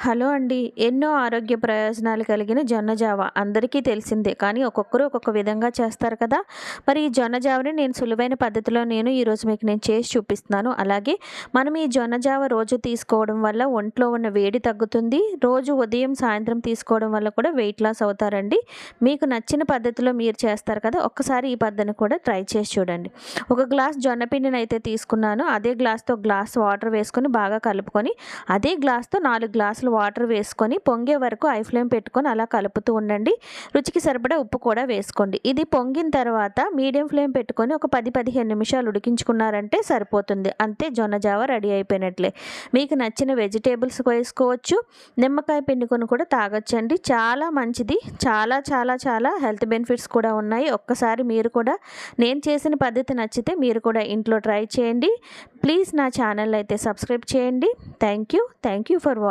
Hello అండి. ఎన్నో ఆరోగ్య ప్రయోజనాలు కలిగిన జొన్న జావ అందరికీ తెలిసిందే. కానీ ఒక్కొక్కరు ఒక్కొక్క విధంగా చేస్తారు కదా! మరి ఈ జొన్న జావని నేను సులువైన పద్ధతిలో ఈరోజు మీకు చేసి చూపిస్తున్నాను. అలాగే మనం ఈ జొన్న జావ రోజు తీసుకోవడం వల్ల ఒంట్లో ఉన్న వేడి తగ్గుతుంది. రోజు ఉదయం, సాయంత్రం తీసుకోవడం వల్ల కూడా వెయిట్ లాస్ అవుతారండి. మీకు నచ్చిన పద్ధతిలో మీరు చేస్తారు కదా! ఒక్కసారి ఈ పద్ధతిని కూడా ట్రై చేసి చూడండి. ఒక గ్లాస్ జొన్న పిండినైతే తీసుకున్నాను. అదే గ్లాస్‌తో గ్లాస్ వాటర్ వేసుకొని బాగా కలుపుకొని, అదే గ్లాస్‌తో 4 గ్లాసులు వాటర్ వేసుకొని పొంగే వరకు హై ఫ్లేమ్ పెట్టుకొని అలా కలుపుతూ ఉండండి. రుచికి సరిపడా ఉప్పు కూడా వేసుకోండి. ఇది పొంగిన తర్వాత మీడియం ఫ్లేమ్ పెట్టుకొని ఒక 10-15 నిమిషాలు ఉడికించుకున్నారంటే సరిపోతుంది. అంతే జొన్న జావ రెడీ అయిపోయినట్లే. మీకు నచ్చిన వెజిటేబుల్స్ వేసుకోవచ్చు. నిమ్మకాయ పిండుకొని కూడా తాగొచ్చండి. చాలా మంచిది. చాలా చాలా చాలా హెల్త్ బెనిఫిట్స్ కూడా ఉన్నాయి. ఒక్కసారి మీరు కూడా నేను చేసిన పద్ధతి నచ్చితే మీరు కూడా ఇంట్లో ట్రై చేయండి. ప్లీజ్ నా ఛానల్ అయితే సబ్స్క్రైబ్ చేయండి. Thank you for watching.